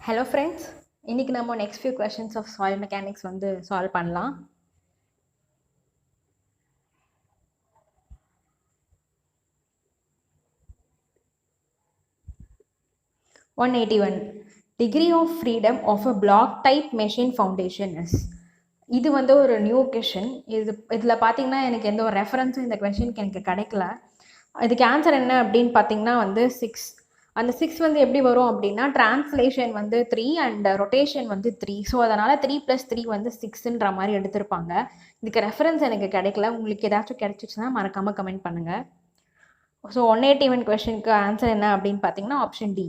Hello friends, இன்னைக்கு நம்ம next few questions of soil mechanics வந்து solve பண்ணலாம். Degree of freedom of a block type machine foundation is. இது வந்து ஒரு நியூ கொஷின். இதில் பார்த்தீங்கன்னா எனக்கு எந்த ஒரு ரெஃபரன்ஸும் இந்த கொஷனுக்கு எனக்கு கிடைக்கல. இதுக்கு ஆன்சர் என்ன அப்படின்னு பார்த்தீங்கன்னா வந்து 6. அந்த 6 வந்து எப்படி வரும் அப்படின்னா டிரான்ஸ்லேஷன் வந்து 3 அண்ட் ரொட்டேஷன் வந்து 3. ஸோ அதனால் 3 + 3 வந்து 6ன்ற மாதிரி எடுத்திருப்பாங்க. இதுக்கு ரெஃபரன்ஸ் எனக்கு கிடைக்கல. உங்களுக்கு ஏதாச்சும் கிடைச்சிச்சுன்னா மறக்காமல் கமெண்ட் பண்ணுங்கள். ஸோ 181 கொஷனுக்கு ஆன்சர் என்ன அப்படின்னு பார்த்தீங்கன்னா option D.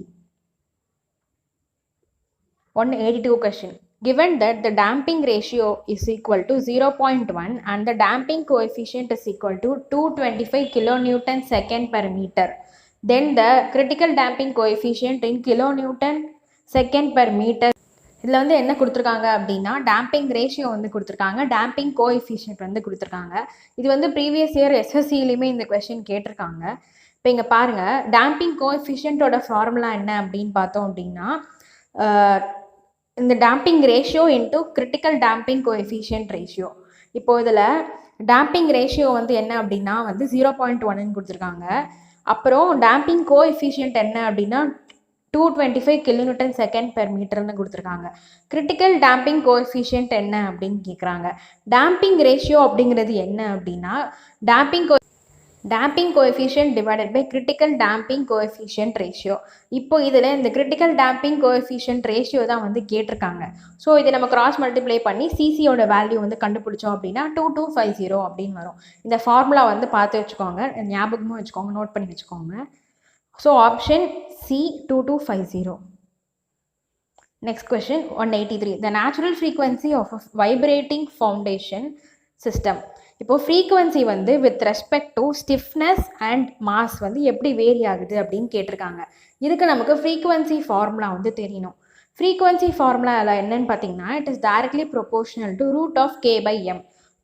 182 question. Given that the damping ratio is equal to 0.1 and the damping coefficient is equal to 225 kilonewton second per meter, then the critical damping coefficient in kilonewton second per meter. இதில் வந்து என்ன கொடுத்துருக்காங்க அப்படின்னா damping ratio வந்து கொடுத்துருக்காங்க, damping coefficient வந்து கொடுத்துருக்காங்க. இது வந்து ப்ரீவியஸ் இயர் எஸ்எஸ்சிலையுமே இந்த கொஸ்டின் கேட்டிருக்காங்க. இப்போ இங்கே பாருங்கள், டேம்பிங் கோஎஃபிஷியன்ட்டோட ஃபார்முலா என்ன அப்படின்னு பார்த்தோம் அப்படின்னா இந்த damping ratio into critical damping coefficient ratio. இப்போ இதில் டேம்பிங் ரேஷியோ வந்து என்ன அப்படின்னா வந்து 0.1ன்னு கொடுத்துருக்காங்க. அப்புறம் டேம்பிங் கோஎஃபிஷியன்ட் என்ன அப்படின்னா 225 kilonewton second per meterன்னு கொடுத்துருக்காங்க. கிரிட்டிக்கல் டேம்பிங் கோஎஃபிஷியன்ட் என்ன அப்படின்னு கேட்குறாங்க. டேம்பிங் ரேஷியோ அப்படிங்கிறது என்ன அப்படின்னா damping coefficient divided by critical damping coefficient ratio. இப்போ இதில் இந்த கிரிட்டிக்கல் டேம்பிங் கோஎஃபிஷியன்ட் ரேஷியோ தான் வந்து கேட்டிருக்காங்க. ஸோ இதை நம்ம கிராஸ் மல்டிப்ளை பண்ணி சிசியோட வேல்யூ வந்து கண்டுபிடிச்சோம் அப்படின்னா 2250 அப்படின்னு வரும். இந்த ஃபார்முலா வந்து பார்த்து வச்சுக்கோங்க, ஞாபகமும் வச்சுக்கோங்க, நோட் பண்ணி வச்சுக்கோங்க. So option C 2250. Next question 183. The natural frequency of a vibrating foundation system. இப்போ ஃப்ரீக்குவன்சி வந்து with respect to stiffness and mass வந்து எப்படி வேரி ஆகுது அப்படின்னு கேட்டிருக்காங்க. இதுக்கு நமக்கு ஃப்ரீக்குவன்சி ஃபார்முலா வந்து தெரியணும். ஃப்ரீக்குவன்சி ஃபார்முலா என்னன்னு பார்த்தீங்கன்னா it is directly proportional to √k/m.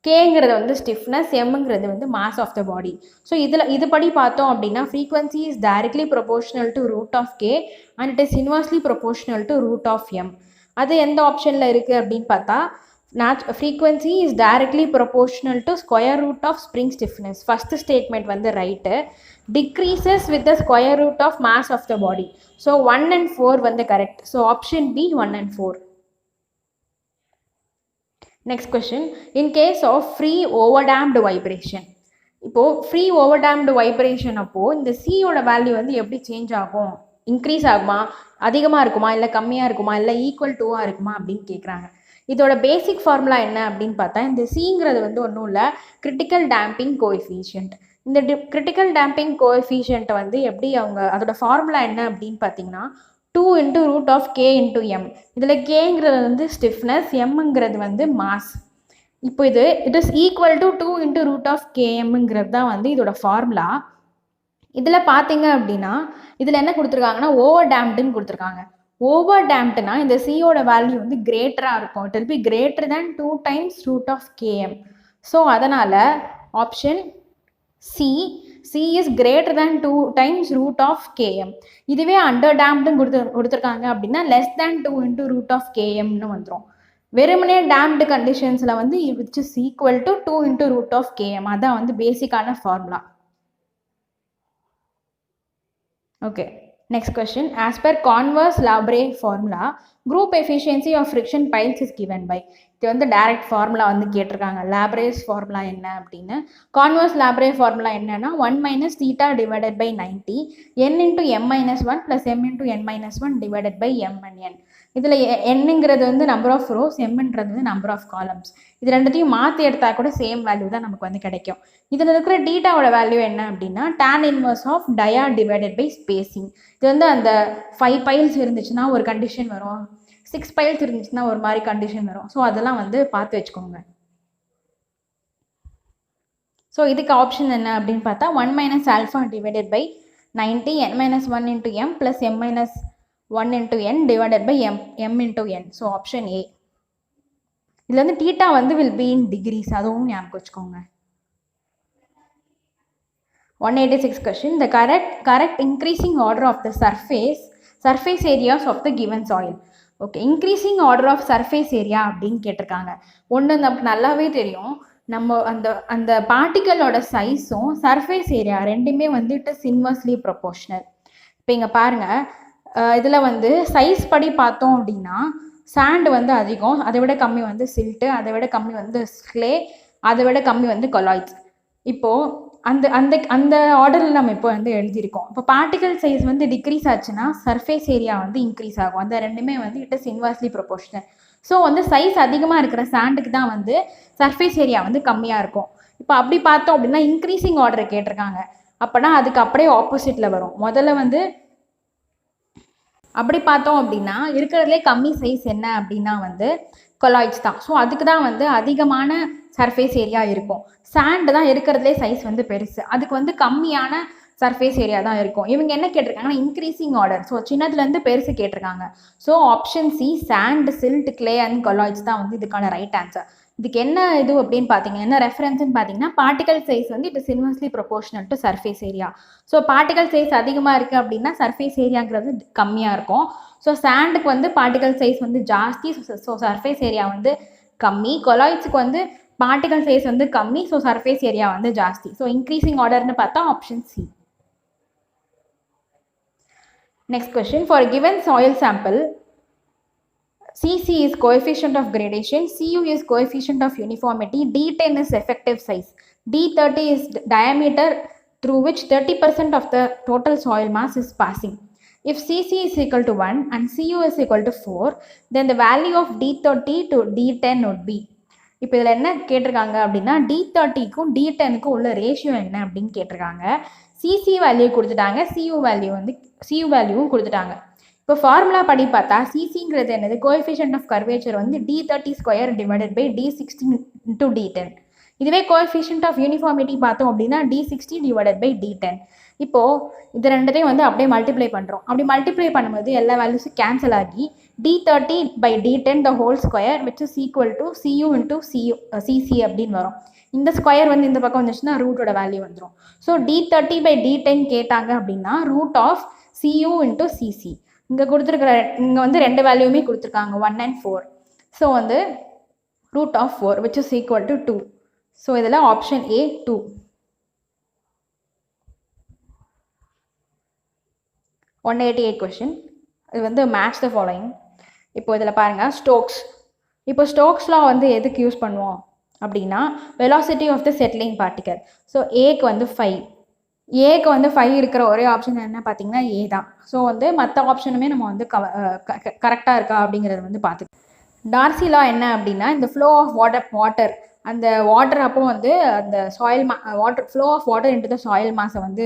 கேங்கிறது வந்து ஸ்டிஃப்னஸ், எம்ங்கிறது வந்து mass of the body. So இதுபடி பார்த்தோம் அப்படின்னா frequency is directly proportional to √k and it is inversely proportional to √m. அது எந்த ஆப்ஷனில் இருக்குது அப்படின்னு பார்த்தா frequency is directly proportional to square root of spring stiffness. First statement வந்து right. Decreases with the square root of mass of the body. So 1 and 4 வந்து correct. So option B 1 and 4. Next question. In case of free overdamped vibration. இப்போ free ஓவர்டாம்டு vibration அப்போது இந்த சியோட value வந்து எப்படி change ஆகும்? Increase ஆகுமா, அதிகமாக இருக்குமா, இல்லை கம்மியாக இருக்குமா, இல்லை ஈக்குவல் டுவாக இருக்குமா அப்படின்னு கேட்குறாங்க. இதோட பேசிக் ஃபார்முலா என்ன அப்படின்னு பார்த்தா இந்த சிங்கிறது வந்து ஒன்றும் இல்லை, கிரிட்டிக்கல் டேம்பிங் கோஎஃபிஷியன்ட். இந்த கிரிட்டிக்கல் டேம்பிங் கோஎஃபிஷியன்ட்டை வந்து எப்படி அதோட ஃபார்முலா என்ன அப்படின்னு பார்த்தீங்கன்னா 2 × √k/m. இதில் கேங்கிறது வந்து ஸ்டிஃப்னஸ், எம்ங்கிறது வந்து மாஸ். இப்போ it is equal to 2 × √km தான் வந்து இதோட ஃபார்முலா. இதில் பார்த்தீங்க அப்படின்னா இதில் என்ன கொடுத்துருக்காங்கன்னா ஓவர் டேம்ப்டுன்னு கொடுத்துருக்காங்க. ஓவர் டேம்ப்டுனா இந்த சியோட வேல்யூ வந்து கிரேட்டராக இருக்கும். It will be greater than 2 × √km. So அதனால் option C is greater than 2 × √km. இதுவே அண்டர் டேம்ப்டுன்னு கொடுத்துருக்காங்க அப்படின்னா லெஸ் தேன் 2 × √kmன்னு வந்துடும். வெறுமனே டேம்ப்டு கண்டிஷன்ஸில் வந்து which is equal to 2 × √km. அதான் வந்து பேசிக்கான formula. Okay, next question. As per Converse-Labre formula, group efficiency of friction piles is given by. இது வந்து டைரக்ட் ஃபார்முலா வந்து கேட்டிருக்காங்க. லாப்ரேஸ் ஃபார்முலா என்ன அப்படின்னு, கான்வர்ஸ்-லாப்ரே ஃபார்முலா என்னன்னா 1 - θ divided by 90 n × m-1 + m × n-1 divided by m and n. இதில் என்னங்கிறது வந்து நம்பர் ஆஃப் ரோஸ், எம்ன்றது வந்து நம்பர் ஆஃப் காலம்ஸ். இது ரெண்டுத்தையும் மாற்றி எடுத்தால் கூட சேம் வேல்யூ தான் நமக்கு வந்து கிடைக்கும். இதில் இருக்கிற டீட்டாவோட வேல்யூ என்ன அப்படின்னா tan inverse of dia divided by spacing. இது வந்து அந்த 5 piles இருந்துச்சுன்னா ஒரு கண்டிஷன் வரும், 6 piles இருந்துச்சுன்னா ஒரு மாதிரி கண்டிஷன் வரும். ஸோ அதெல்லாம் வந்து பார்த்து வச்சுக்கோங்க. ஸோ இதுக்கு ஆப்ஷன் என்ன அப்படின்னு பார்த்தா 1 - α divided by 90 n-1 × m + m-1 × n divided by m × n. So option A. இதில் வந்து தீட்டா வந்து வில் பி இன் டிகிரிஸ், அதுவும் ஞாபகம் வச்சுக்கோங்க. 186 question. The correct increasing order of the surface surface areas of the given soil. Okay, increasing order of surface area அப்படின்னு கேட்டிருக்காங்க. ஒன்று நமக்கு நல்லாவே தெரியும், நம்ம அந்த பார்ட்டிக்கலோட சைஸும் சர்ஃபேஸ் ஏரியா ரெண்டுமே வந்து இட் இஸ் இன்வெர்ஸ்லி ப்ரொபோர்ஷனல். இப்போ இங்கே பாருங்கள், இதில் வந்து சைஸ் படி பார்த்தோம் அப்படின்னா சாண்ட் வந்து அதிகம், அதை விட கம்மி வந்து சில்ட்டு, அதை விட கம்மி வந்து ஸ்லே, அதை விட கம்மி வந்து கொலாய்ட்ஸ். இப்போது அந்த அந்த அந்த ஆர்டரில் நம்ம இப்போ வந்து எழுதியிருக்கோம். இப்போ பார்ட்டிகல் சைஸ் வந்து டிக்ரீஸ் ஆச்சுன்னா சர்ஃபேஸ் ஏரியா வந்து இன்க்ரீஸ் ஆகும். அந்த ரெண்டுமே வந்து it is inversely proportional. So வந்து சைஸ் அதிகமாக இருக்கிற சாண்டுக்கு தான் வந்து சர்ஃபேஸ் ஏரியா வந்து கம்மியாக இருக்கும். இப்போ அப்படி பார்த்தோம் அப்படின்னா இன்க்ரீசிங் ஆர்டர் கேட்டிருக்காங்க, அப்போனா அதுக்கு அப்படியே ஆப்போசிட்டில் வரும். முதல்ல வந்து அப்படி பார்த்தோம் அப்படின்னா இருக்கிறதுலே கம்மி சைஸ் என்ன அப்படின்னா வந்து கொலாய்ட்ஸ் தான். ஸோ அதுக்கு தான் வந்து அதிகமான சர்ஃபேஸ் ஏரியா இருக்கும். சாண்ட் தான் இருக்கிறதுலே சைஸ் வந்து பெருசு, அதுக்கு வந்து கம்மியான சர்ஃபேஸ் ஏரியா தான் இருக்கும். இவங்க என்ன கேட்டிருக்காங்கன்னா இன்க்ரீசிங் ஆர்டர், ஸோ சின்னதுலேருந்து பெருசு கேட்டிருக்காங்க. So option C sand, silt, clay and colloids தான் வந்து இதுக்கான ரைட் ஆன்சர். இதுக்கு என்ன இது அப்படின்னு பார்த்தீங்கன்னா, என்ன ரெஃபரன்ஸ்ன்னு பார்த்தீங்கன்னா பார்ட்டிகல் சைஸ் வந்து it is inversely proportional to surface area. So particle size அதிகமாக இருக்குது அப்படின்னா சர்ஃபேஸ் ஏரியாங்கிறது கம்மியாக இருக்கும். ஸோ சாண்டுக்கு வந்து பார்ட்டிகல் சைஸ் வந்து ஜாஸ்தி, ஸோ சர்ஃபேஸ் ஏரியா வந்து கம்மி. கொலாய்ட்ஸுக்கு வந்து பார்ட்டிகல் சைஸ் வந்து கம்மி, ஸோ சர்ஃபேஸ் ஏரியா வந்து ஜாஸ்தி. ஸோ இன்க்ரீசிங் ஆர்டர்னு பார்த்தா option C. Next question, for given soil sample Cc is coefficient of gradation, Cu is coefficient of uniformity, D10 is effective size, D30 is diameter through which 30% of the total soil mass is passing. If Cc is equal to 1 and Cu is equal to 4, then the value of D30 to D10 would be. இப்போ இதில் என்ன கேட்டிருக்காங்க அப்படின்னா D30க்கும் D10க்கும் உள்ள ratio என்ன அப்படின்னு கேட்டிருக்காங்க. Cc value கொடுத்துட்டாங்க, Cu வேல்யூவும் கொடுத்துட்டாங்க. இப்போ ஃபார்முலா படி பார்த்தா சிசிங்கிறது என்னது, கோஎஃபிஷியன்ட் ஆஃப் கர்வேச்சர் வந்து D30² divided by D16 × D10. இதுவே கோஎஃபிஷியன்ட் ஆஃப் யூனிஃபார்மிட்டி பார்த்தோம் அப்படின்னா D60 டிவைடட் பை D10. இப்போது இது ரெண்டுத்தையும் வந்து அப்படியே மல்டிப்ளை பண்ணுறோம். அப்படி மல்டிப்ளை பண்ணும்போது எல்லா வேல்யூஸும் கேன்சல் ஆகி D30 by D10 the whole square which is equal to Cu into Cc அப்படின்னு வரும். இந்த ஸ்கொயர் வந்து இந்த பக்கம் வந்துச்சுன்னா ரூட்டோட வேல்யூ வந்துடும். ஸோ D30 by D10 கேட்டாங்க அப்படின்னா root of Cu into Cc. இங்கே கொடுத்துருக்குற இங்கே வந்து ரெண்டு வேல்யூமே கொடுத்துருக்காங்க 1 and 4. ஸோ வந்து root of 4 which is equal to 2. So இதில் ஆப்ஷன் A 2. கொஸ்டின், இது வந்து மேட்ச் த ஃபாலோயிங். இப்போ இதில் பாருங்கள் ஸ்டோக்ஸ். இப்போ ஸ்டோக்ஸ்லாம் வந்து எதுக்கு யூஸ் பண்ணுவோம் அப்படின்னா velocity of the settling particle. So ஏக்கு வந்து 5, ஏக்கு வந்து 5 இருக்கிற ஒரே ஆப்ஷன் என்ன பார்த்தீங்கன்னா ஏ தான். ஸோ வந்து மற்ற ஆப்ஷனுமே நம்ம வந்து கரெக்டாக இருக்கா அப்படிங்கிறது வந்து பார்த்துக்கலாம். டார்சி லா என்ன அப்படின்னா இந்த ஃப்ளோ ஆஃப் வாட்டர் அந்த வாட்டர் அப்போ வந்து அந்த soil flow of water into the soil மாஸை வந்து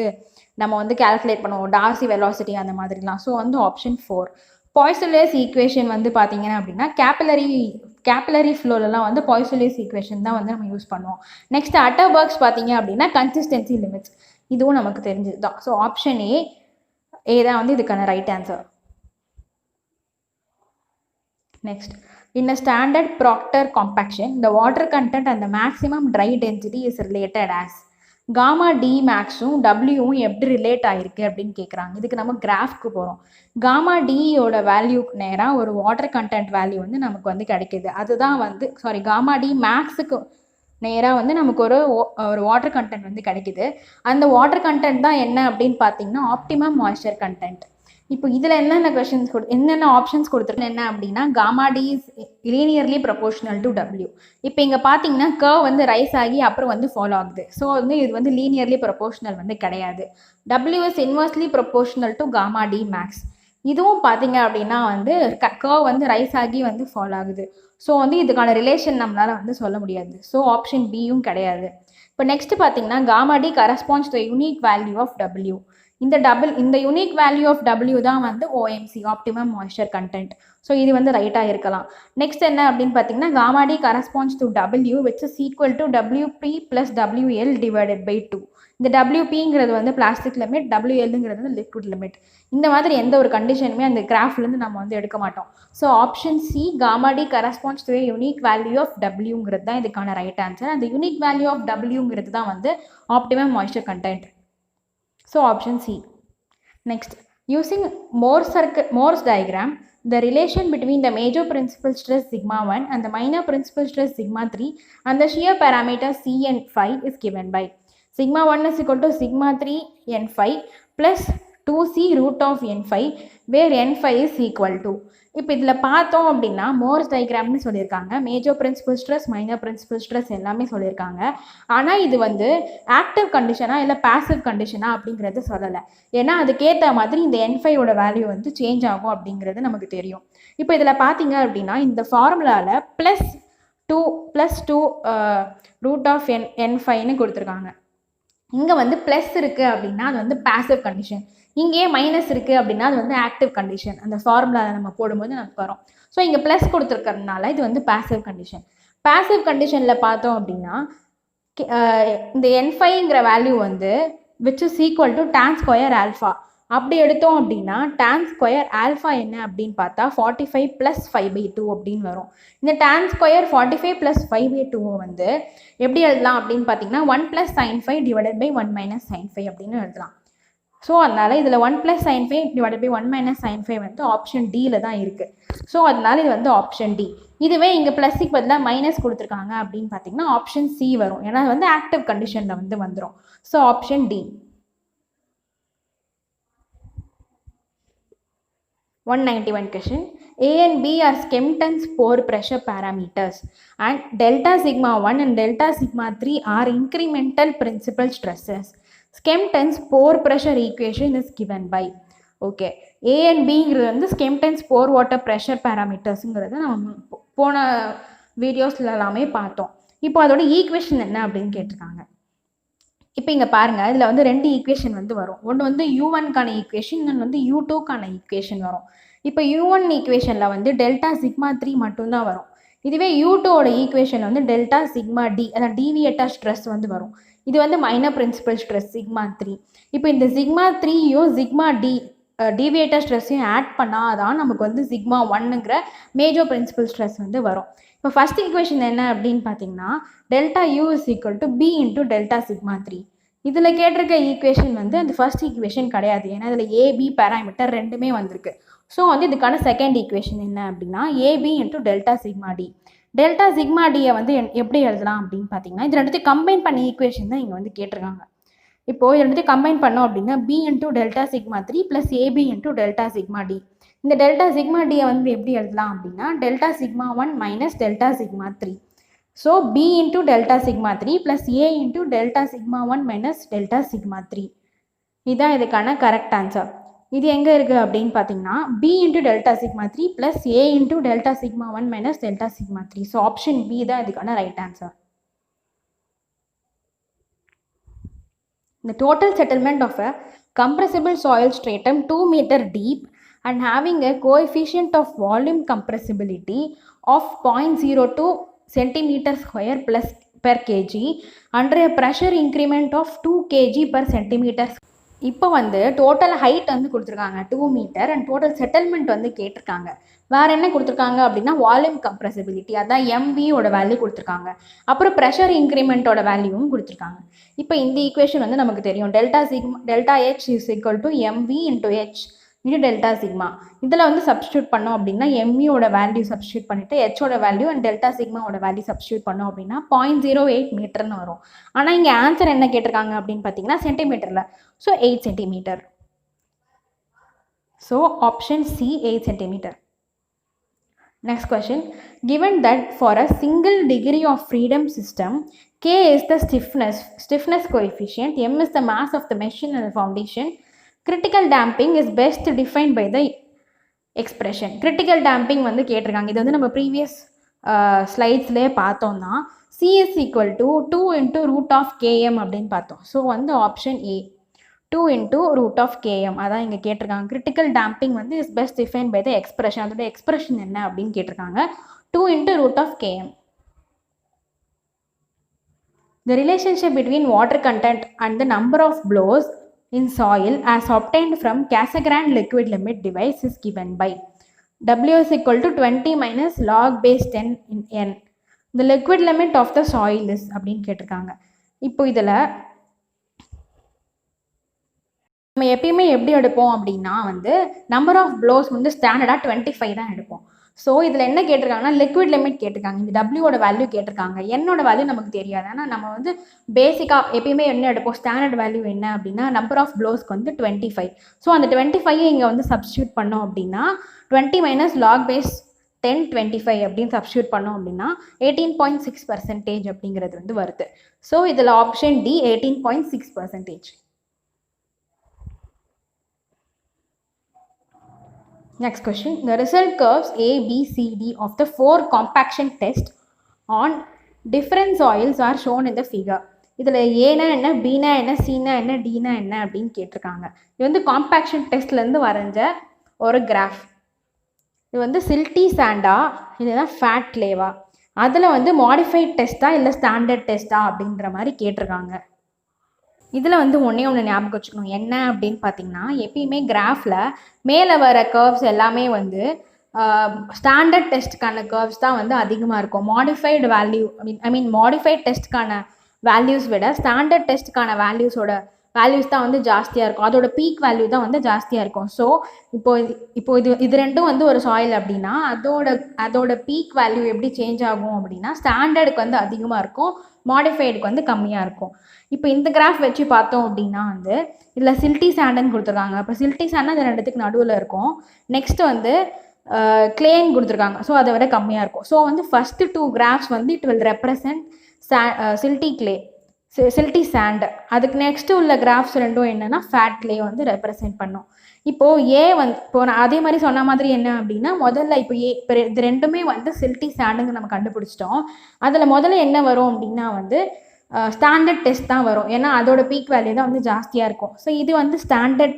நம்ம வந்து கால்குலேட் பண்ணுவோம், டார்சி வெலாசிட்டி அந்த மாதிரிலாம். ஸோ வந்து ஆப்ஷன் 4. பாய்சோலியஸ் ஈக்குவேஷன் வந்து பார்த்தீங்கன்னா அப்படின்னா கேபிலரி ஃப்ளோலலாம் வந்து பாய்சோலியஸ் ஈக்குவேஷன் தான் வந்து நம்ம யூஸ் பண்ணுவோம். நெக்ஸ்ட் அட்டர்பர்க்ஸ் பார்த்தீங்க அப்படின்னா கன்சிஸ்டன்சி லிமிட்ஸ், இதுவும் நமக்கு தெரிஞ்சது தான். ஸோ ஆப்ஷன் ஏ தான் வந்து இதுக்கான right answer. Next, in a standard Proctor compaction the water content and the maximum dry density is related as. Gamma D மேக்ஸும் டபிள்யூவும் எப்படி ரிலேட் ஆகிருக்கு அப்படின்னு கேட்குறாங்க. இதுக்கு நம்ம கிராஃப்க்கு போகிறோம். காமா டியோட வேல்யூக்கு நேராக ஒரு வாட்டர் கண்டென்ட் வேல்யூ வந்து நமக்கு வந்து கிடைக்கிது. அதுதான் வந்து காமா டி மேக்ஸுக்கு நேராக வந்து நமக்கு ஒரு வாட்டர் கண்டென்ட் வந்து கிடைக்கிது. அந்த வாட்டர் கண்டென்ட் தான் என்ன அப்படின்னு பார்த்தீங்கன்னா ஆப்டிமம் மாய்ஸ்சர் கண்டென்ட். இப்போ இதில் என்னென்ன ஆப்ஷன்ஸ் கொடுத்துருக்கு என்ன அப்படின்னா gamma D is linearly proportional to W. இப்போ இங்கே பார்த்தீங்கன்னா கர்வ் வந்து ரைஸ் ஆகி அப்புறம் வந்து ஃபாலோ ஆகுது. ஸோ வந்து இது வந்து லீனியர்லி ப்ரொபோர்ஷனல் வந்து கிடையாது. W is inversely proportional to gamma D max. இதுவும் பார்த்தீங்க அப்படின்னா வந்து கர்வ் வந்து ரைஸ் ஆகி வந்து ஃபாலோ ஆகுது. ஸோ வந்து இதுக்கான ரிலேஷன் நம்மளால் வந்து சொல்ல முடியாது. ஸோ ஆப்ஷன் பியும் கிடையாது. இப்போ நெக்ஸ்ட் பார்த்தீங்கன்னா gamma D corresponds to unique value of W. இந்த யூனிக் வேல்யூ ஆஃப் டபிள்யூ தான் வந்து OMC, optimum moisture content. So இது வந்து ரைட்டாக இருக்கலாம். நெக்ஸ்ட் என்ன அப்படின்னு பார்த்தீங்கன்னா gamma D corresponds to W which is equal to WP + WL divided by 2. இந்த WPங்கிறது வந்து பிளாஸ்டிக் லிமிட், WLங்கிறது வந்து லிக்விட் லிமிட். இந்த மாதிரி எந்த ஒரு கண்டிஷனுமே அந்த கிராஃப்லேருந்து நம்ம வந்து எடுக்க மாட்டோம். So option C gamma D corresponds to unique value of டபிள்யூங்கிறது தான் இதுக்கான ரைட் ஆன்சர். அந்த யூனிக் வேல்யூ ஆஃப் டபிள்யூங்கிறது தான் வந்து optimum moisture content. So option C. Next, Using Morse diagram, the relation between the major principal stress sigma 1 and the minor principal stress sigma 3 and the shear parameters C and phi is given by sigma 1 is equal to sigma 3 n phi plus 2c root of n phi, where n phi is equal to. இப்போ இதில் பார்த்தோம் அப்படின்னா Mohr's டயக்ராம்னு சொல்லியிருக்காங்க, major principal stress minor principal stress எல்லாமே சொல்லியிருக்காங்க. ஆனால் இது வந்து ஆக்டிவ் கண்டிஷனா இல்லை பாசிவ் கண்டிஷனா அப்படிங்கிறது சொல்லலை. ஏன்னா அதுக்கேற்ற மாதிரி இந்த n5ஓட வேல்யூ வந்து சேஞ்ச் ஆகும் அப்படிங்கிறது நமக்கு தெரியும். இப்போ இதில் பார்த்தீங்க அப்படின்னா இந்த ஃபார்முலாவில் +2 ரூட் ஆஃப் n5ன்னு கொடுத்துருக்காங்க. இங்கே வந்து ப்ளஸ் இருக்குது அப்படின்னா அது வந்து பாசிவ் கண்டிஷன், இங்கேயே மைனஸ் இருக்குது அப்படின்னா அது வந்து ஆக்டிவ் கண்டிஷன். அந்த ஃபார்முலாவில் நம்ம போடும்போது நமக்கு வரும். ஸோ இங்கே ப்ளஸ் கொடுத்துருக்கறதுனால இது வந்து பாசிவ் கண்டிஷன். பாசிவ் கண்டிஷனில் பார்த்தோம் அப்படின்னா இந்த n5ங்கிற வேல்யூ வந்து which is equal to tan square alpha. அப்படி எடுத்தோம் அப்படின்னா tan ஸ்கொயர் ஆல்ஃபா என்ன அப்படின்னு பார்த்தா 45 + 5/2 அப்படின்னு வரும். இந்த tan ஸ்கொயர் 45 + 5/2 வந்து எப்படி எழுதலாம் அப்படின்னு பார்த்தீங்கன்னா 1 + sin phi divided by 1 - sin phi அப்படின்னு எழுதலாம். ஸோ அதனால் இதில் 1 + sin phi divided by 1 - sin phi வந்து ஆப்ஷன் டியில் தான் இருக்குது. ஸோ அதனால் இது வந்து ஆப்ஷன் டி. இதுவே இங்கே ப்ளஸ்ஸுக்கு பதிலாக மைனஸ் கொடுத்துருக்காங்க அப்படின்னு பார்த்தீங்கன்னா ஆப்ஷன் சி வரும். ஏன்னா அது வந்து ஆக்டிவ் கண்டிஷனில் வந்து வந்துடும். So option D. 191 question. A and B are Skempton's pore pressure parameters and delta sigma 1 and delta sigma 3 are incremental principal stresses. Skempton's pore pressure equation is given by. Okay, A and Bங்கிறது வந்து Skempton's pore water pressure parametersங்கிறத நம்ம போன வீடியோஸில் எல்லாமே பார்த்தோம். இப்போ அதோட equation என்ன அப்படின்னு கேட்டிருக்காங்க. இப்போ இங்கே பாருங்கள், இதில் வந்து 2 ஈக்குவேஷன் வந்து வரும். ஒன்று வந்து U1க்கான ஈக்குவேஷன், இன்னொன்று வந்து U2க்கான ஈக்குவேஷன் வரும். இப்போ U1 ஈக்குவேஷனில் வந்து டெல்டா சிக்மா 3 மட்டும்தான் வரும். இதுவே U2ஓட ஈக்குவேஷன் வந்து டெல்டா சிக்மா டி, அதான் டீவியேட்டர் ஸ்ட்ரெஸ் வந்து வரும். இது வந்து மைனர் பிரின்சிபல் ஸ்ட்ரெஸ் சிக்மா 3. இப்போ இந்த சிக்மா 3யும் சிக்மா டீவியேட்டர் ஸ்ட்ரெஸ்ஸையும் ஆட் பண்ணால் தான் நமக்கு வந்து சிக்மா 1ங்கிற மேஜர் பிரின்சிபல் ஸ்ட்ரெஸ் வந்து வரும். இப்போ ஃபர்ஸ்ட் ஈக்குவேஷன் என்ன அப்படின்னு பார்த்தீங்கன்னா delta U is equal to B into delta sigma 3. இதில் கேட்டிருக்க ஈக்குவேஷன் வந்து அந்த ஃபர்ஸ்ட் ஈக்குவேஷன் கிடையாது, ஏன்னா இதில் ஏபி பேராமீட்டர் ரெண்டுமே வந்திருக்கு. ஸோ வந்து இதுக்கான செகண்ட் ஈக்குவேஷன் என்ன அப்படின்னா AB into delta sigma D. Delta sigma டியை வந்து எப்படி எழுதலாம் அப்படின்னு பார்த்தீங்கன்னா இது ரெண்டுத்தையும் கம்பைன் பண்ணி ஈக்குவேஷன் தான் இங்கே வந்து கேட்டிருக்காங்க. இப்போது இது ரெண்டுத்தையும் கம்பைன் பண்ணோம் அப்படின்னா B into delta sigma 3 plus AB into delta sigma டி. இந்த டெல்டா சிக்மா டியை வந்து எப்படி எழுதலாம் அப்படின்னா delta sigma 1 minus delta sigma 3. So B into delta sigma 3 plus A into delta sigma 1 minus delta sigma 3. இதுதான் இதுக்கான கரெக்ட் ஆன்சர். இது எங்கே இருக்குது அப்படின்னு பார்த்தீங்கன்னா B into delta sigma 3 plus A into delta sigma 1 minus delta sigma 3. So option B தான் இதுக்கான right answer. The total settlement of a compressible soil stratum 2 meter deep and having a coefficient of volume compressibility of 0.02 centimeter square plus per kg under a pressure increment of 2 kg per centimeter. இப்போ வந்து total height வந்து கொடுத்துருக்காங்க 2 metre and total settlement வந்து கேட்டிருக்காங்க. வேறு என்ன கொடுத்துருக்காங்க அப்படின்னா வால்யூம் கம்ப்ரெசிபிலிட்டி, அதான் எம்வியோட வேல்யூ கொடுத்துருக்காங்க. அப்புறம் ப்ரெஷர் இன்க்ரிமெண்ட்டோட வேல்யூவும் கொடுத்துருக்காங்க. இப்போ இந்த ஈக்குவேஷன் வந்து நமக்கு தெரியும் delta H is equal to MV into H into delta sigma. இதில் வந்து சப்ஸ்டியூட் பண்ணோம் அப்படின்னா எம்வியோட வேல்யூ சப்ஸ்டியூட் பண்ணிவிட்டு ஹெச்சோட வேல்யூ அண்ட் டெல்டா சிக்மாவோட வேல்யூ சப்ஸ்டியூட் பண்ணோம் அப்படின்னா 0.08 மீட்டர்னு வரும். ஆனால் இங்கே ஆன்சர் என்ன கேட்டிருக்காங்க அப்படின்னு பார்த்தீங்கன்னா சென்டிமீட்டரில். So 8 centimeter. So option C 8 centimeter. Next question. Given that for a single degree of freedom system, K is the stiffness coefficient, M is the mass of the machine and the foundation, critical damping is best defined by the expression. Critical damping வந்து கேட்டிருக்காங்க. இது வந்து நம்ம previous ஸ்லைட்ஸ்லேயே பார்த்தோம்னா C is equal to 2 into root of Km அப்படின்னு பார்த்தோம். So வந்து option A 2 into root of Km அதான் இங்கே கேட்டிருக்காங்க. கிரிட்டிக்கல் டேம்பிங் வந்து is best define by the expression. அதோட எக்ஸ்பிரஷன் என்ன அப்படின்னு கேட்டிருக்காங்க 2 into root of Km. The relationship between water content and the number of blows in soil as obtained from Cassegrain liquid limit device is given by W is equal to 20 minus log base 10 in N. The liquid limit of the soil is அப்படின்னு கேட்டிருக்காங்க. இப்போ இதில் நம்ம எப்பயுமே எப்படி எடுப்போம் அப்படின்னா வந்து நம்பர் ஆஃப் ப்ளோஸ் வந்து ஸ்டாண்டர்டாக 25 தான் எடுப்போம். ஸோ இதில் என்ன கேட்டிருக்காங்கன்னா லிக்விட் லிமிட் கேட்டிருக்காங்க, இந்த டபிள்யூட வேல்யூ கேட்டிருக்காங்க. என்னோட வேல்யூ நமக்கு தெரியாது. ஆனால் நம்ம வந்து பேசிக்காக எப்பயுமே என்ன எடுப்போம், ஸ்டாண்டர்ட் வேல்யூ என்ன அப்படின்னா நம்பர் ஆஃப் ப்ளோஸ்க்கு வந்து 25. ஸோ அந்த 25 இங்கே வந்து சப்ஸ்டியூட் பண்ணோம் அப்படின்னா 20 - log base 10 25 அப்படின்னு சப்ஸ்டியூட் பண்ணோம் அப்படின்னா 18.6% அப்படிங்கிறது வந்து வருது. ஸோ இதில் option D 18.6%. Next question. The result curves A, B, C, D of the 4 compaction test on different soils are shown in the figure. இதில் ஏனா என்ன, பினா என்ன, சீனா என்ன, டினா என்ன அப்படின்னு கேட்டிருக்காங்க. இது வந்து காம்பேக்ஷன் டெஸ்ட்லேருந்து வரைஞ்ச ஒரு கிராஃப். இது வந்து சில்ட்டி சாண்டா, இதுதான் ஃபேட் கிளேவா, அதில் வந்து மாடிஃபைட் டெஸ்ட்டா இல்லை ஸ்டாண்டர்ட் டெஸ்ட்டா அப்படின்ற மாதிரி கேட்டிருக்காங்க. இதில் வந்து ஒன்றே ஞாபகம் வச்சுக்கணும், என்ன அப்படின்னு பார்த்தீங்கன்னா எப்பயுமே கிராஃபில் மேலே வர கர்வ்ஸ் எல்லாமே வந்து ஸ்டாண்டர்ட் டெஸ்ட்டுக்கான கர்வ்ஸ் தான் வந்து அதிகமாக இருக்கும். மாடிஃபைடு வேல்யூ மாடிஃபைட் டெஸ்ட்டுக்கான வேல்யூஸ் விட ஸ்டாண்டர்ட் டெஸ்ட்டுக்கான வேல்யூஸ் தான் வந்து ஜாஸ்தியாக இருக்கும். அதோட பீக் வேல்யூ தான் வந்து ஜாஸ்தியாக இருக்கும். ஸோ இப்போ இது ரெண்டும் வந்து ஒரு சாயில் அப்படின்னா அதோட பீக் வேல்யூ எப்படி சேஞ்ச் ஆகும் அப்படின்னா ஸ்டாண்டர்டுக்கு வந்து அதிகமாக இருக்கும், மாடிஃபைடுக்கு வந்து கம்மியாக இருக்கும். இப்போ இந்த கிராஃப் வச்சு பார்த்தோம் அப்படின்னா வந்து இதில் சில்ட்டி சாண்டுன்னு கொடுத்துருக்காங்க. இப்போ சில்ட்டி சாண்ட் அந்த ரெண்டுத்துக்கு நடுவில் இருக்கும். நெக்ஸ்ட்டு வந்து கிளேன்னு கொடுத்துருக்காங்க. ஸோ அதை விட கம்மியாக இருக்கும். ஸோ வந்து ஃபஸ்ட்டு 2 கிராஃப்ஸ் வந்து it will represent silty clay, silty sand. அதுக்கு நெக்ஸ்ட்டு உள்ள கிராஃப்ஸ் ரெண்டும் என்னென்னா ஃபேட் கிளே வந்து ரெப்ரசென்ட் பண்ணும். இப்போ நான் அதே மாதிரி சொன்ன மாதிரி என்ன அப்படின்னா முதல்ல இப்போ இது ரெண்டுமே வந்து சில்ட்டி சாண்டுங்க நம்ம கண்டுபிடிச்சிட்டோம். அதில் முதல்ல என்ன வரும் அப்படின்னா வந்து ஸ்டாண்டர்ட் டெஸ்ட் தான் வரும். ஏன்னா அதோட பீக் வேல்யூ தான் வந்து ஜாஸ்தியாக இருக்கும். ஸோ இது வந்து ஸ்டாண்டர்ட்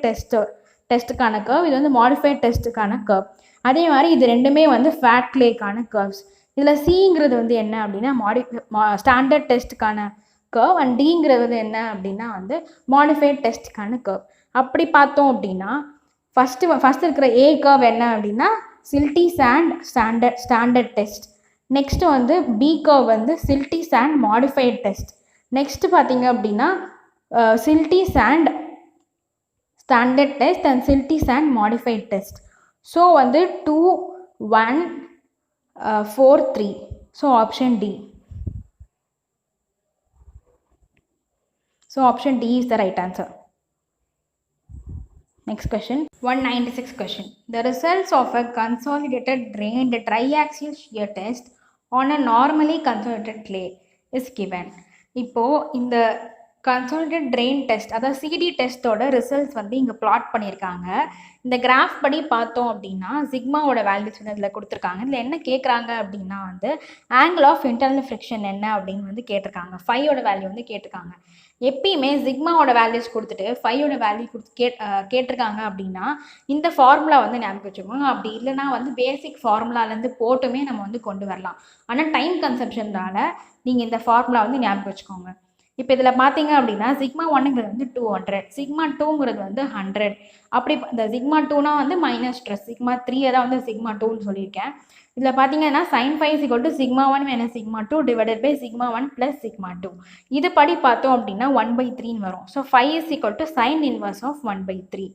டெஸ்ட்டுக்கான கர்வ், இது வந்து மாடிஃபைட் டெஸ்ட்டுக்கான கர்வ். அதே மாதிரி இது ரெண்டுமே வந்து ஃபேட் கிளேக்கான கர்வ்ஸ். இதில் சிங்கிறது வந்து என்ன அப்படின்னா ஸ்டாண்டர்ட் டெஸ்ட்டுக்கான கர்வ் அண்ட் டிங்கிறது என்ன அப்படின்னா வந்து மாடிஃபைட் டெஸ்ட்டுக்கான கர்வ். அப்படி பார்த்தோம் அப்படின்னா ஃபஸ்ட்டு இருக்கிற ஏ கர்வ் என்ன அப்படின்னா silty sand standard test. Next வந்து பி கர்வ் வந்து silty sand modified test. Next பார்த்தீங்க அப்படின்னா silty sand standard test and silty sand modified test. So வந்து 2 1 4 3. So option D. So option D is the right answer. Next question, 196 question. The results of a consolidated drained triaxial shear test on a normally consolidated clay is given. இப்போ இந்த consolidate train test, அதாவது CD டெஸ்ட்டோட results வந்து இங்கே plot பண்ணியிருக்காங்க. இந்த graph படி பார்த்தோம் அப்படின்னா சிக்மாவோட வேல்யூஸ் வந்து இதில் கொடுத்துருக்காங்க. இதில் என்ன கேட்குறாங்க அப்படின்னா வந்து ஆங்கிள் ஆஃப் இன்டர்னல் ஃப்ரிக்ஷன் என்ன அப்படின்னு வந்து கேட்டிருக்காங்க. 5ஓட வேல்யூ வந்து கேட்டிருக்காங்க. எப்பயுமே சிக்மாவோட வேல்யூஸ் கொடுத்துட்டு 5ஓட வேல்யூ கேட்டிருக்காங்க அப்படின்னா இந்த ஃபார்முலா வந்து ஞாபகம் வச்சுக்கோங்க. அப்படி இல்லைனா வந்து பேசிக் ஃபார்முலாலேருந்து போட்டுமே நம்ம வந்து கொண்டு வரலாம். ஆனால் டைம் கன்சப்ஷன்னால நீங்கள் இந்த ஃபார்முலா வந்து ஞாபகம் வச்சுக்கோங்க. இப்போ இதில் பார்த்தீங்க அப்படின்னா சிக்மா 1ங்கிறது வந்து 200, சிக்மா 2ங்கிறது வந்து 100. அப்படி இந்த சிக்மா 2னா வந்து மைனஸ் ஸ்ட்ரெஸ், சிக்மா 3 தான் வந்து சிக்மா 2ன்னு சொல்லியிருக்கேன். இதில் பார்த்தீங்கன்னா sin 5 = sigma 1 minus sigma 2 divided by sigma 1 plus sigma 2. இது படி பார்த்தோம் அப்படின்னா 1/3 வரும். So 5 = sin inverse of 1/3.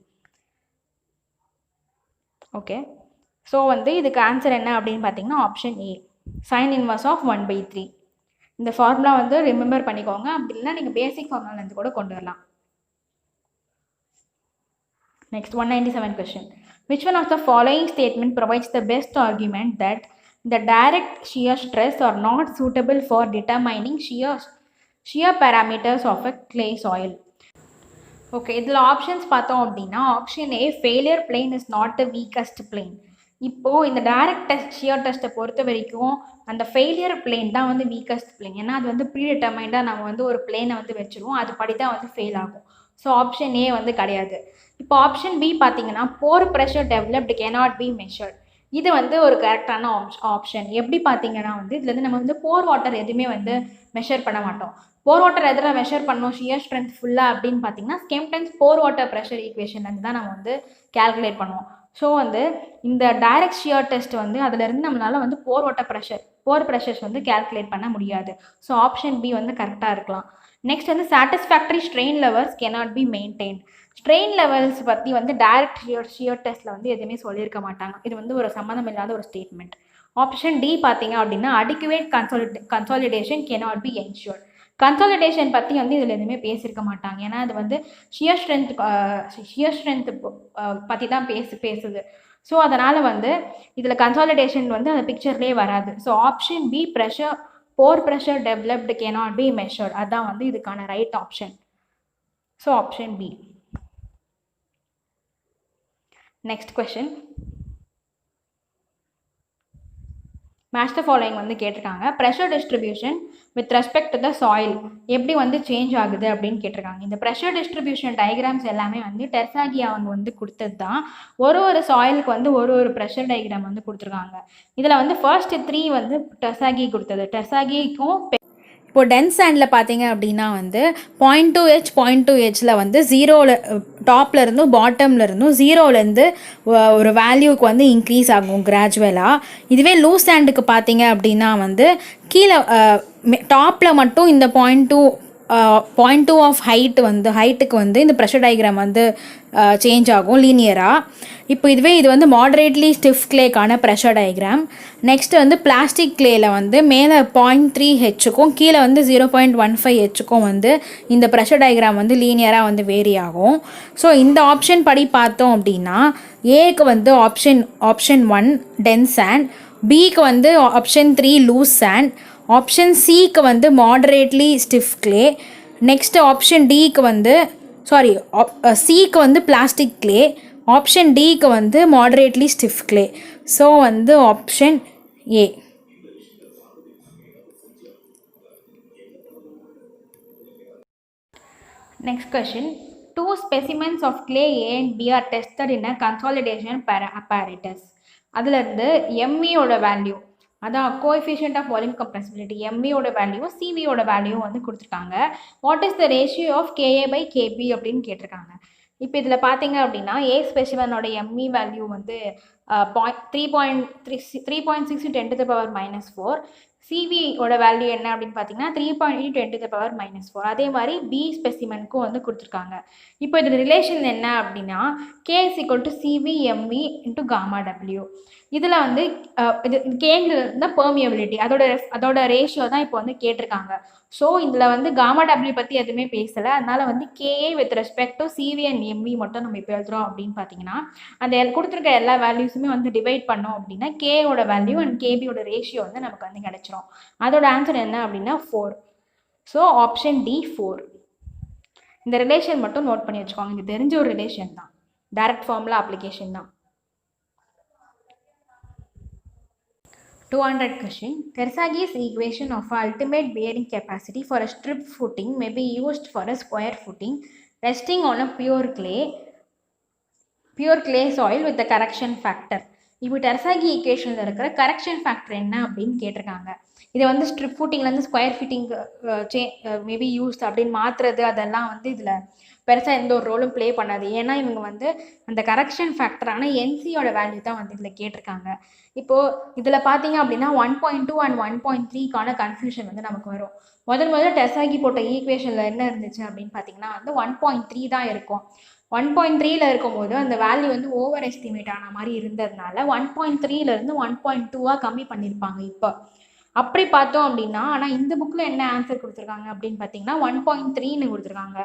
Okay, so வந்து இதுக்கு ஆன்சர் என்ன அப்படின்னு பார்த்தீங்கன்னா option A, sin inverse of 1/3. இந்த ஃபார்முலா வந்து ரிமெம்பர் பண்ணிக்கோங்க. அப்படி இல்லைனா நீங்கள் பேசிக் ஃபார்முலாலேருந்து கூட கொண்டு வரலாம். Next, 197 question. Which one of the following statement provides the best argument that the direct shear stress are not suitable for determining shear parameters of a clay soil? Okay, இதில் options பார்த்தோம் அப்படின்னா option A failure plane is not the weakest plane. இப்போது இந்த direct test shear டெஸ்ட்டை பொறுத்த வரைக்கும் அந்த failure plane தான் வந்து வீக்கஸ்ட் பிளேன். ஏன்னா அது வந்து ப்ரீடிட்டர்மைண்டாக நம்ம வந்து ஒரு பிளேனை வந்து வச்சுருவோம், அது படி தான் வந்து ஃபெயில் ஆகும். ஸோ ஆப்ஷன் ஏ வந்து கிடையாது. இப்போ ஆப்ஷன் பி பார்த்தீங்கன்னா pore pressure developed cannot be measured. இது வந்து ஒரு கரெக்டான ஆப்ஷன். எப்படி பார்த்தீங்கன்னா வந்து இதுலேருந்து நம்ம வந்து போர் வாட்டர் எதுவுமே வந்து மெஷர் பண்ண மாட்டோம். போர் வாட்டர் எதில் மெஷர் பண்ணோம் ஷியர் ஸ்ட்ரென்த் ஃபுல்லாக அப்படின்னு பார்த்தீங்கன்னா ஸ்கெம்டன்ஸ் போர் வாட்டர் ப்ரெஷர் ஈக்குவேஷன்லேருந்து தான் நம்ம வந்து கேல்குலேட் பண்ணுவோம். ஸோ வந்து இந்த டைரக்ட் ஷியர் டெஸ்ட் வந்து அதிலேருந்து நம்மளால் வந்து போர் ப்ரெஷர்ஸ் வந்து கேல்குலேட் பண்ண முடியாது. ஸோ ஆப்ஷன் பி வந்து கரெக்டாக இருக்கலாம். நெக்ஸ்ட் வந்து satisfactory strain levels cannot be maintain. Strain levels பற்றி வந்து டைரக்ட் ஷியர் டெஸ்ட்டில் வந்து எதுவுமே சொல்லியிருக்க மாட்டாங்க. இது வந்து ஒரு சம்மந்தம் இல்லாத ஒரு ஸ்டேட்மெண்ட். ஆப்ஷன் டி பார்த்தீங்க அப்படின்னா adequate consolidation cannot be ensured. Consolidation பற்றி வந்து இதில் எதுவுமே பேசியிருக்க மாட்டாங்க. ஏன்னா அது வந்து ஷியர் ஸ்ட்ரென்த் பற்றி தான் பேசுது. ஸோ அதனால் வந்து இதில் கன்சாலிடேஷன் வந்து அந்த பிக்சர்லேயே வராது. So option B pore pressure developed cannot be measured, அதுதான் வந்து இதுக்கான right option. So option B. Next question, match the following வந்து கேட்டிருக்காங்க. Pressure distribution with respect to the soil எப்படி வந்து சேஞ்ச் ஆகுது அப்படின்னு கேட்டிருக்காங்க. இந்த ப்ரெஷர் டிஸ்ட்ரிபியூஷன் டயக்ராம்ஸ் எல்லாமே வந்து டெர்சாகி அவங்க வந்து கொடுத்தது தான். ஒரு சாயிலுக்கு வந்து ஒரு ப்ரெஷர் டயக்ராம் வந்து கொடுத்துருக்காங்க. இதில் வந்து ஃபர்ஸ்ட் 3 வந்து டெர்சாகி கொடுத்தது. டெர்சாகிக்கும் இப்போ டென்ஸ் சாண்டில் பார்த்தீங்க அப்படின்னா வந்து 0.2H வந்து ஜீரோவில் டாப்பில் இருந்தும் பாட்டமில் இருந்தும் ஜீரோலேருந்து ஒரு வேல்யூக்கு வந்து இன்க்ரீஸ் ஆகும் கிராஜுவலாக. இதுவே லூஸ் சாண்டுக்கு பார்த்தீங்க அப்படின்னா வந்து கீழே டாப்பில் மட்டும் இந்த 0.2 ஆஃப் ஹைட்டுக்கு வந்து இந்த ப்ரெஷர் டயக்ராம் வந்து சேஞ்ச் ஆகும் லீனியராக. இப்போ இது வந்து மாடரேட்லி ஸ்டிஃப் கிளேக்கான ப்ரெஷர் டயக்ராம். நெக்ஸ்ட் வந்து பிளாஸ்டிக் கிளேயில் வந்து மேலே 0.3Hக்கும் கீழே வந்து 0.15Hக்கும் வந்து இந்த ப்ரெஷர் டயக்ராம் வந்து லீனியராக வந்து வேரி ஆகும். ஸோ இந்த ஆப்ஷன் படி பார்த்தோம் அப்படின்னா ஏக்கு வந்து ஆப்ஷன் 1 டென்ஸ் சாண்ட், பிக்கு வந்து ஆப்ஷன் 3 லூஸ் சாண்ட், ஆப்ஷன் சிக்கு வந்து moderately stiff clay, next option டிக்கு வந்து சிக்கு வந்து பிளாஸ்டிக் கிளே, ஆப்ஷன் டிக்கு வந்து மாடரேட்லி ஸ்டிஃப் கிளே. ஸோ வந்து option A. Next question, 2 specimens of clay A and B are tested in a consolidation apparatus. அதுலேருந்து எம்இயோட வேல்யூ, அதான் கோஎஃபிஷியன்ட் ஆஃப் வால்யூம் கம்ப்ரெசிபிலிட்டி, எம்இயோட வேல்யூ சிவியோட வேல்யூ வந்து கொடுத்துருக்காங்க. What is the ratio of KA by KB அப்படின்னு கேட்டிருக்காங்க. இப்போ இதில் பார்த்தீங்க அப்படின்னா ஏ ஸ்பெசிமனோட எம்இ வேல்யூ வந்து 3.6 × 10⁻⁻4. சிவியோட வேல்யூ என்ன அப்படின்னு பார்த்தீங்கன்னா 3.8 × 10⁻⁻4. அதே மாதிரி பி ஸ்பெசிமனுக்கும் வந்து கொடுத்துருக்காங்க. இப்போ இதில் ரிலேஷன் என்ன அப்படின்னா K = CVME × γW. இதில் வந்து இது கேங்கிறது தான் பெர்மியபிலிட்டி, அதோட ரேஷியோ தான் இப்போ வந்து கேட்டிருக்காங்க. ஸோ இதில் வந்து γW பற்றி எதுவுமே பேசலை. அதனால் வந்து KA with respect to CV and ME மட்டும் நம்ம இப்போ எழுதுகிறோம் அப்படின்னு பார்த்தீங்கன்னா அந்த கொடுத்துருக்க எல்லா வேல்யூஸுமே வந்து டிவைட் பண்ணோம் அப்படின்னா கேயோட வேல்யூ அண்ட் கேபியோட ரேஷியோ வந்து நமக்கு வந்து கிடைச்சிரும். அதோட ஆன்சர் என்ன அப்படின்னா 4. So option D 4. இந்த ரிலேஷன் மட்டும் நோட் பண்ணி வச்சுக்கோங்க. இது தெரிஞ்ச ஒரு ரிலேஷன் தான், டைரக்ட் ஃபார்முலா அப்ளிகேஷன் தான். 200 question. Tersagi's equation of ultimate bearing capacity for a strip footing may be used for a square footing resting on a pure clay soil with the correction factor. இப்போ டெர்சாகி ஈக்குவேஷனில் இருக்கிற correction factor என்ன அப்படின்னு கேட்டிருக்காங்க. இதை வந்து strip ஃபுட்டிங்லேருந்து square footing maybe use அப்படின்னு மாற்றுறது அதெல்லாம் வந்து இதில் பெருசாக எந்த ஒரு ரோலும் ப்ளே பண்ணாது. ஏன்னா இவங்க வந்து அந்த கரெக்ஷன் ஃபேக்டரான என்சியோட வேல்யூ தான் வந்து இதில் கேட்டிருக்காங்க. இப்போது இதில் பார்த்தீங்க அப்படின்னா 1.2 and 1.3க்கான கன்ஃபியூஷன் வந்து நமக்கு வரும். முதல்ல டெர்சாகி போட்ட ஈக்குவேஷனில் என்ன இருந்துச்சு அப்படின்னு பார்த்தீங்கன்னா வந்து 1.3 தான் இருக்கும். 1.3ல் இருக்கும்போது அந்த வேல்யூ வந்து ஓவர் எஸ்டிமேட் ஆன மாதிரி இருந்ததுனால 1.3லேருந்து 1.2 கம்மி பண்ணியிருப்பாங்க. இப்போ அப்படி பார்த்தோம் அப்படின்னா ஆனால் இந்த புக்கில் என்ன ஆன்சர் கொடுத்துருக்காங்க அப்படின்னு பார்த்தீங்கன்னா 1.3ன்னு கொடுத்துருக்காங்க.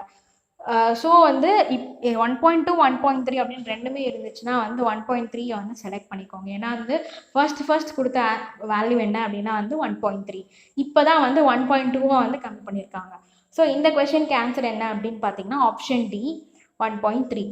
ஸோ வந்து 1.2 1.3 அப்படின்னு ரெண்டுமே இருந்துச்சுன்னா வந்து 1.3 வந்து செலக்ட் பண்ணிக்கோங்க. ஏன்னா வந்து ஃபர்ஸ்ட் கொடுத்த வேல்யூ என்ன அப்படின்னா வந்து 1.3. இப்போ தான் வந்து 1.2 வந்து கம்மி பண்ணியிருக்காங்க. ஸோ இந்த கொஷனுக்கு ஆன்சர் என்ன அப்படின்னு பார்த்தீங்கன்னா ஆப்ஷன் டி 1.3.